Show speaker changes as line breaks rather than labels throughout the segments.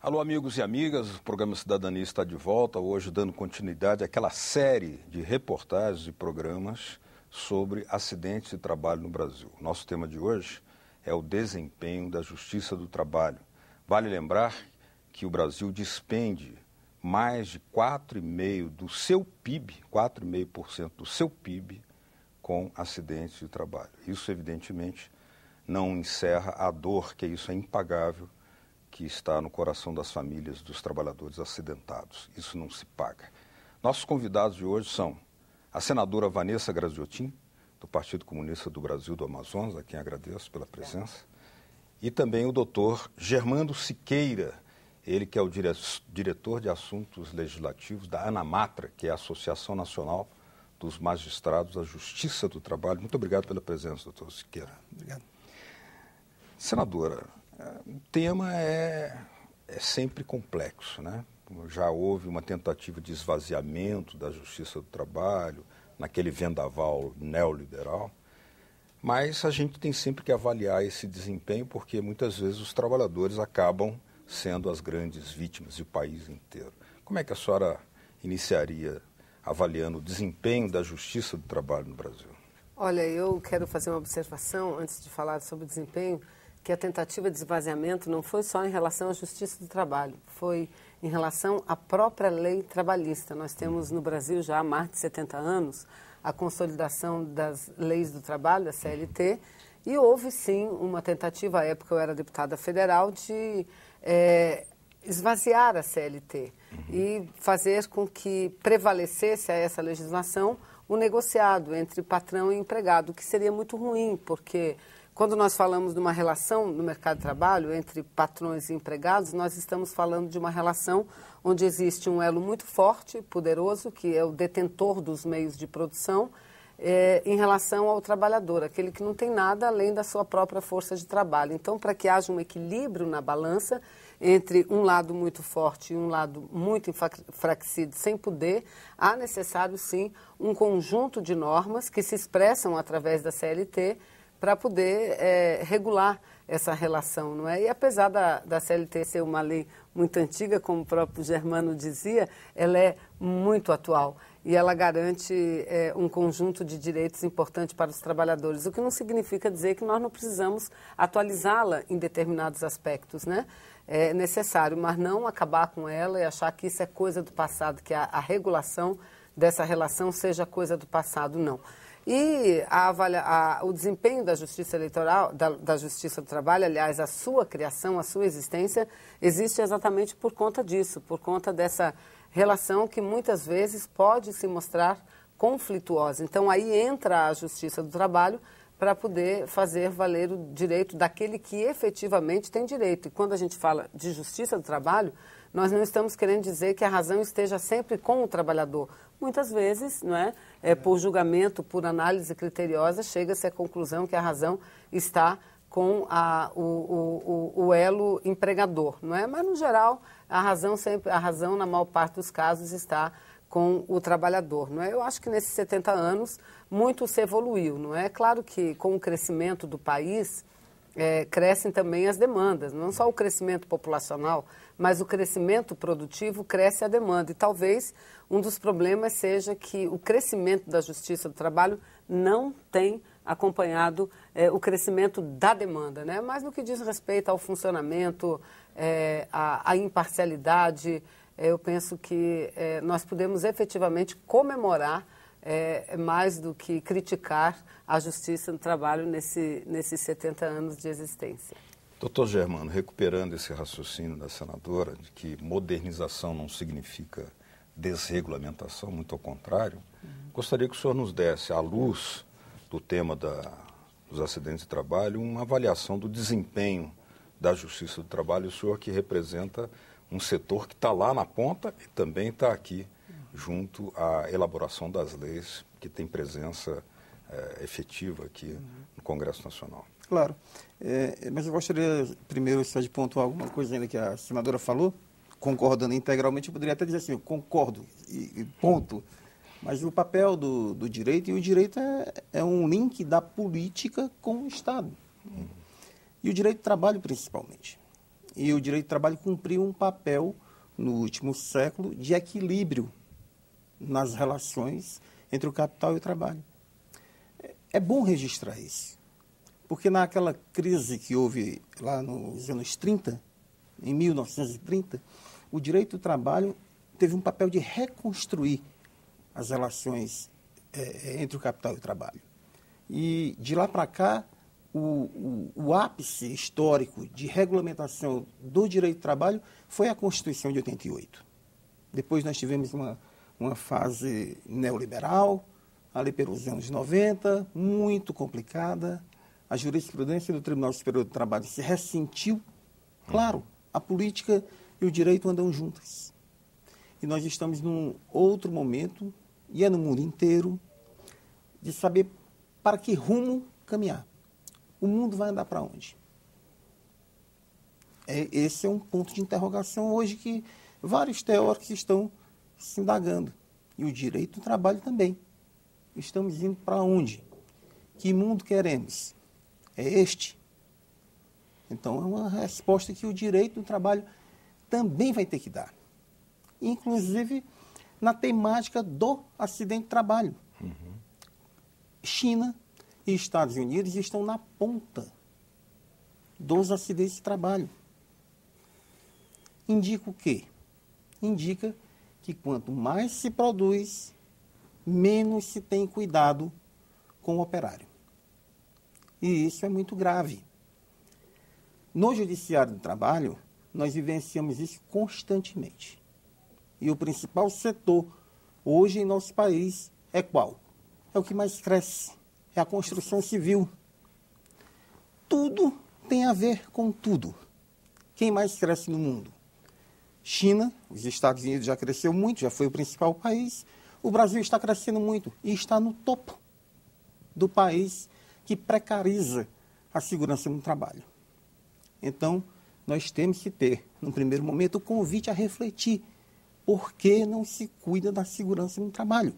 Alô, amigos e amigas, o programa Cidadania está de volta, hoje dando continuidade àquela série de reportagens e programas sobre acidentes de trabalho no Brasil. Nosso tema de hoje é o desempenho da Justiça do Trabalho. Vale lembrar que o Brasil despende mais de 4,5% do seu PIB, 4,5% do seu PIB com acidentes de trabalho. Isso, evidentemente, não encerra a dor, que isso é impagável, que está no coração das famílias dos trabalhadores acidentados. Isso não se paga. Nossos convidados de hoje são a senadora Vanessa Graziotin, do Partido Comunista do Brasil do Amazonas, a quem agradeço pela presença, e também o doutor Germando Siqueira, ele que é o diretor de Assuntos Legislativos da ANAMATRA, que é a Associação Nacional dos Magistrados da Justiça do Trabalho. Muito obrigado pela presença, doutor Siqueira.
Obrigado.
Senadora, o tema é sempre complexo, né? Já houve uma tentativa de esvaziamento da Justiça do Trabalho, naquele vendaval neoliberal, mas a gente tem sempre que avaliar esse desempenho, porque muitas vezes os trabalhadores acabam sendo as grandes vítimas e o país inteiro. Como é que a senhora iniciaria avaliando o desempenho da Justiça do Trabalho no Brasil?
Olha, eu quero fazer uma observação, antes de falar sobre o desempenho, que a tentativa de esvaziamento não foi só em relação à Justiça do Trabalho, foi em relação à própria lei trabalhista. Nós temos no Brasil já há mais de 70 anos a consolidação das leis do trabalho, a CLT, e houve sim uma tentativa, à época eu era deputada federal, de esvaziar a CLT e fazer com que prevalecesse a essa legislação o negociado entre patrão e empregado, que seria muito ruim, porque quando nós falamos de uma relação no mercado de trabalho entre patrões e empregados, nós estamos falando de uma relação onde existe um elo muito forte, poderoso, que é o detentor dos meios de produção, em relação ao trabalhador, aquele que não tem nada além da sua própria força de trabalho. Então, para que haja um equilíbrio na balança entre um lado muito forte e um lado muito enfraquecido, sem poder, há necessário, sim, um conjunto de normas que se expressam através da CLT, para poder regular essa relação, não é? E apesar da CLT ser uma lei muito antiga, como o próprio Germano dizia, ela é muito atual e ela garante um conjunto de direitos importantes para os trabalhadores, o que não significa dizer que nós não precisamos atualizá-la em determinados aspectos, né? É necessário, mas não acabar com ela e achar que isso é coisa do passado, que a regulação dessa relação seja coisa do passado, não. E o desempenho da Justiça Eleitoral, da Justiça do Trabalho, aliás, a sua criação, a sua existência, existe exatamente por conta disso, por conta dessa relação que muitas vezes pode se mostrar conflituosa. Então, aí entra a Justiça do Trabalho para poder fazer valer o direito daquele que efetivamente tem direito. E quando a gente fala de Justiça do Trabalho, nós não estamos querendo dizer que a razão esteja sempre com o trabalhador. Muitas vezes, não é? Por julgamento, por análise criteriosa, chega-se à conclusão que a razão está com o elo empregador, não é? Mas, no geral, a razão, na maior parte dos casos, está com o trabalhador, não é? Eu acho que nesses 70 anos muito se evoluiu, não é? Claro que com o crescimento do país crescem também as demandas, não só o crescimento populacional, mas o crescimento produtivo cresce a demanda. E talvez um dos problemas seja que o crescimento da Justiça do Trabalho não tem acompanhado o crescimento da demanda, né? Mas no que diz respeito ao funcionamento, à imparcialidade, eu penso que nós podemos efetivamente comemorar mais do que criticar a Justiça do Trabalho nesses 70 anos de existência.
Doutor Germano, recuperando esse raciocínio da senadora de que modernização não significa desregulamentação, muito ao contrário, gostaria que o senhor nos desse, à luz do tema dos acidentes de trabalho, uma avaliação do desempenho da Justiça do Trabalho, o senhor que representa um setor que está lá na ponta e também está aqui junto à elaboração das leis, que tem presença efetiva aqui no Congresso Nacional.
Claro, mas eu gostaria primeiro só de pontuar alguma coisa ainda que a senadora falou, concordando integralmente. Eu poderia até dizer assim, eu concordo e ponto, mas o papel do direito, e o direito é um link da política com o Estado. E o direito do trabalho, principalmente. E o direito do trabalho cumpriu um papel, no último século, de equilíbrio nas relações entre o capital e o trabalho. É bom registrar isso, porque naquela crise que houve lá nos anos 30, em 1930, o direito do trabalho teve um papel de reconstruir as relações entre o capital e o trabalho. E de lá para cá, o ápice histórico de regulamentação do direito do trabalho foi a Constituição de 88. Depois nós tivemos uma fase neoliberal, ali pelos anos 90, muito complicada. A jurisprudência do Tribunal Superior do Trabalho se ressentiu. Claro, a política e o direito andam juntas. E nós estamos num outro momento, e é no mundo inteiro, de saber para que rumo caminhar. O mundo vai andar para onde? Esse é um ponto de interrogação hoje que vários teóricos estão se indagando. E o direito do trabalho também. Estamos indo para onde? Que mundo queremos? É este? Então, é uma resposta que o direito do trabalho também vai ter que dar. Inclusive, na temática do acidente de trabalho. China e Estados Unidos estão na ponta dos acidentes de trabalho. Indica o quê? Indica que quanto mais se produz, menos se tem cuidado com o operário. E isso é muito grave. No Judiciário do Trabalho, nós vivenciamos isso constantemente. E o principal setor hoje em nosso país é qual? É o que mais cresce, é a construção civil. Tudo tem a ver com tudo. Quem mais cresce no mundo? China, os Estados Unidos já cresceu muito, já foi o principal país. O Brasil está crescendo muito e está no topo do país que precariza a segurança no trabalho. Então, nós temos que ter, no primeiro momento, o convite a refletir por que não se cuida da segurança no trabalho.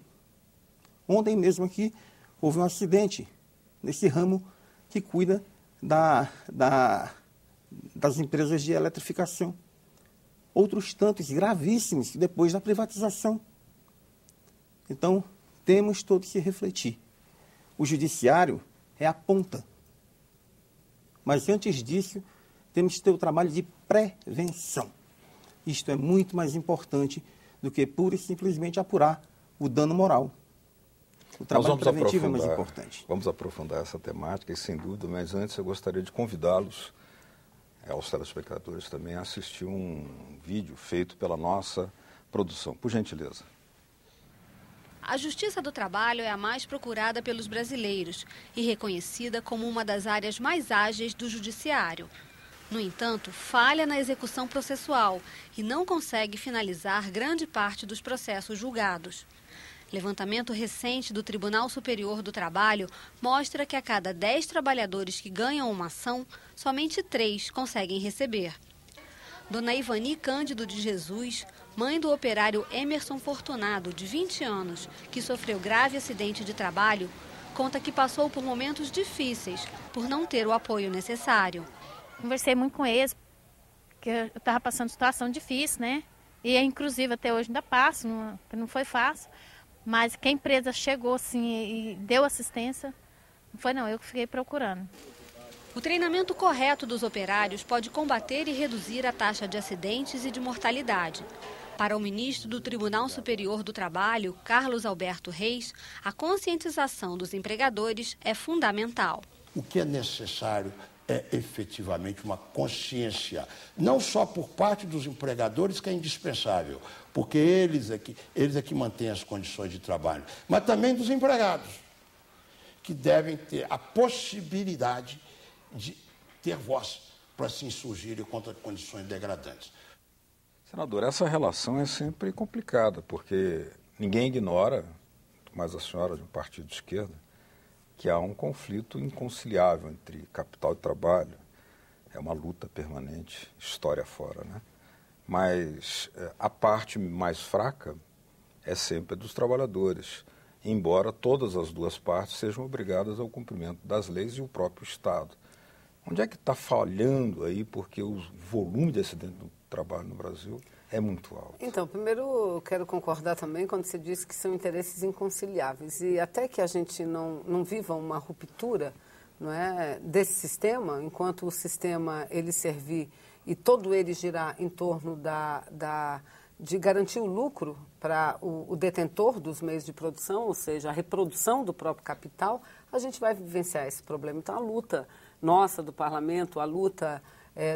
Ontem mesmo aqui houve um acidente nesse ramo que cuida das empresas de eletrificação. Outros tantos gravíssimos depois da privatização. Então, temos todos que refletir. O judiciário é a ponta. Mas antes disso, temos que ter o trabalho de prevenção. Isto é muito mais importante do que pura e simplesmente apurar o dano moral. O trabalho preventivo é mais importante.
Vamos aprofundar essa temática, e sem dúvida, mas antes eu gostaria de convidá-los, aos telespectadores também, a assistir um vídeo feito pela nossa produção. Por gentileza.
A Justiça do Trabalho é a mais procurada pelos brasileiros e reconhecida como uma das áreas mais ágeis do judiciário. No entanto, falha na execução processual e não consegue finalizar grande parte dos processos julgados. Levantamento recente do Tribunal Superior do Trabalho mostra que a cada 10 trabalhadores que ganham uma ação, somente 3 conseguem receber. Dona Ivani Cândido de Jesus, mãe do operário Emerson Fortunado, de 20 anos, que sofreu grave acidente de trabalho, conta que passou por momentos difíceis por não ter o apoio necessário.
Conversei muito com eles, porque eu estava passando situação difícil, né? E inclusive até hoje ainda passo, não foi fácil. Mas que a empresa chegou assim e deu assistência, não foi não, eu que fiquei procurando.
O treinamento correto dos operários pode combater e reduzir a taxa de acidentes e de mortalidade. Para o ministro do Tribunal Superior do Trabalho, Carlos Alberto Reis, a conscientização dos empregadores é fundamental.
O que é necessário é efetivamente uma consciência, não só por parte dos empregadores, que é indispensável, porque eles é que mantêm as condições de trabalho, mas também dos empregados, que devem ter a possibilidade de ter voz para se insurgirem contra condições degradantes.
Senador, essa relação é sempre complicada, porque ninguém ignora, mais a senhora de um partido de esquerda, que há um conflito inconciliável entre capital e trabalho. É uma luta permanente, história fora, né? Mas a parte mais fraca é sempre a dos trabalhadores, embora todas as duas partes sejam obrigadas ao cumprimento das leis e o próprio Estado. Onde é que está falhando aí, porque o volume de acidente do trabalho no Brasil é muito alto?
Então, primeiro eu quero concordar também quando você disse que são interesses inconciliáveis. E até que a gente não viva uma ruptura, não é, desse sistema, enquanto o sistema ele servir e todo ele girar em torno de garantir o lucro para o detentor dos meios de produção, ou seja, a reprodução do próprio capital, a gente vai vivenciar esse problema. Então, a luta nossa do parlamento, a luta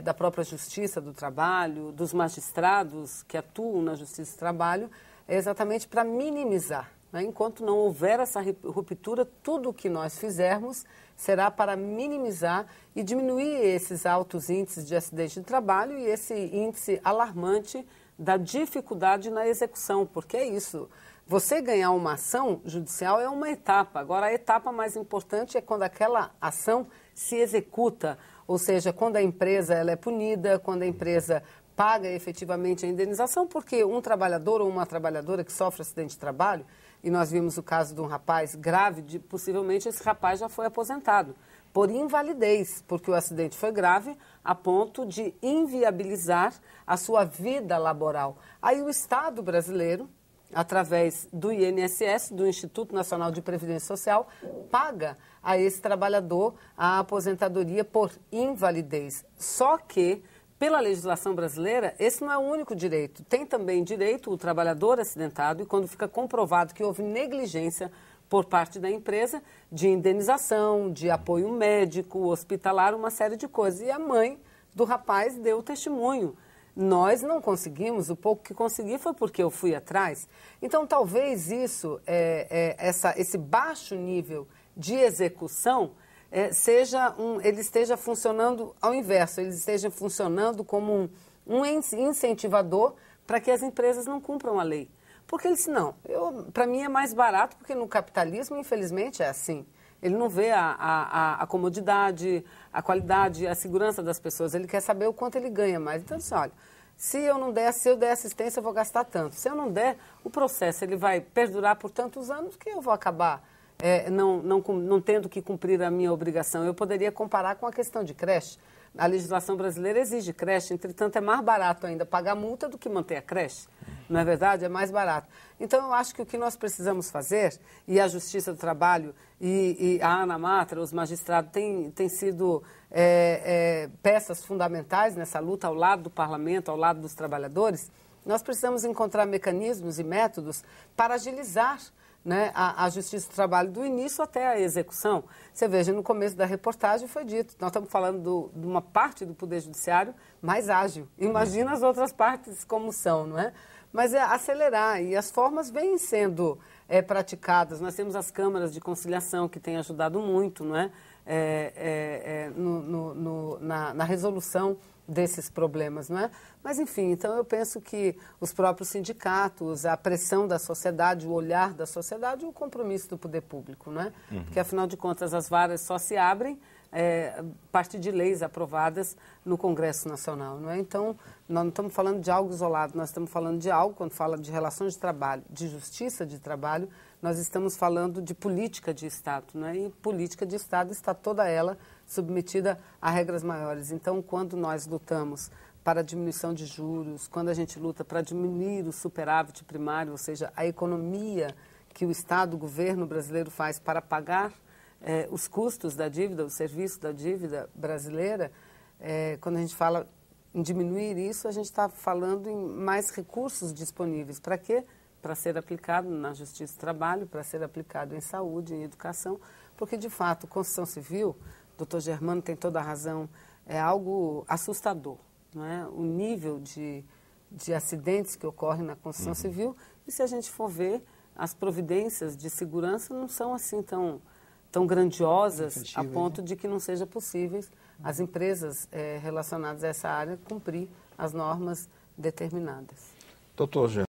da própria Justiça do Trabalho, dos magistrados que atuam na Justiça do Trabalho, é exatamente para minimizar. Né? Enquanto não houver essa ruptura, tudo o que nós fizermos será para minimizar e diminuir esses altos índices de acidente de trabalho e esse índice alarmante da dificuldade na execução, porque é isso. Você ganhar uma ação judicial é uma etapa. Agora, a etapa mais importante é quando aquela ação se executa, ou seja, quando a empresa ela é punida, quando a empresa paga efetivamente a indenização, porque um trabalhador ou uma trabalhadora que sofre acidente de trabalho, e nós vimos o caso de um rapaz grave, possivelmente esse rapaz já foi aposentado, por invalidez, porque o acidente foi grave a ponto de inviabilizar a sua vida laboral. Aí o Estado brasileiro, através do INSS, do Instituto Nacional de Previdência Social, paga a esse trabalhador a aposentadoria por invalidez. Só que, pela legislação brasileira, esse não é o único direito. Tem também direito o trabalhador acidentado e quando fica comprovado que houve negligência por parte da empresa, de indenização, de apoio médico, hospitalar, uma série de coisas. E a mãe do rapaz deu testemunho. Nós não conseguimos, o pouco que consegui foi porque eu fui atrás. Então, talvez isso, esse baixo nível de execução, ele esteja funcionando ao inverso, ele esteja funcionando como um incentivador para que as empresas não cumpram a lei. Porque ele disse, não, para mim é mais barato, porque no capitalismo, infelizmente, é assim. Ele não vê a comodidade, a qualidade, a segurança das pessoas. Ele quer saber o quanto ele ganha mais. Então, assim, olha, se eu der assistência, eu vou gastar tanto. Se eu não der, o processo ele vai perdurar por tantos anos que eu vou acabar não tendo que cumprir a minha obrigação. Eu poderia comparar com a questão de creche. A legislação brasileira exige creche, entretanto, é mais barato ainda pagar multa do que manter a creche. Não é verdade? É mais barato. Então, eu acho que o que nós precisamos fazer, e a Justiça do Trabalho e a Ana Matra, os magistrados, têm sido peças fundamentais nessa luta ao lado do parlamento, ao lado dos trabalhadores, nós precisamos encontrar mecanismos e métodos para agilizar, né, a Justiça do Trabalho do início até a execução. Você veja, no começo da reportagem foi dito, nós estamos falando de uma parte do Poder Judiciário mais ágil. Imagina as outras partes como são, não é? Mas é acelerar, e as formas vêm sendo praticadas. Nós temos as câmaras de conciliação que têm ajudado muito, não é? Na resolução desses problemas, não é? Mas, enfim, então eu penso que os próprios sindicatos, a pressão da sociedade, o olhar da sociedade e o compromisso do poder público, não é? Uhum. Porque, afinal de contas, as varas só se abrem a partir de leis aprovadas no Congresso Nacional, não é? Então, nós não estamos falando de algo isolado, nós estamos falando de algo, quando fala de relações de trabalho, de justiça de trabalho, nós estamos falando de política de Estado, não é? E política de Estado está toda ela submetida a regras maiores. Então, quando nós lutamos para a diminuição de juros, quando a gente luta para diminuir o superávit primário, ou seja, a economia que o Estado, o governo brasileiro faz para pagar os custos da dívida, o serviço da dívida brasileira, quando a gente fala em diminuir isso, a gente está falando em mais recursos disponíveis. Para quê? Para ser aplicado na Justiça do Trabalho, para ser aplicado em saúde, em educação, porque, de fato, Construção Civil, doutor Germano tem toda a razão, é algo assustador, não é? O nível de acidentes que ocorrem na construção civil, e se a gente for ver, as providências de segurança não são assim tão grandiosas a ponto de que não seja possível as empresas relacionadas a essa área cumprir as normas determinadas.
Doutor Germano.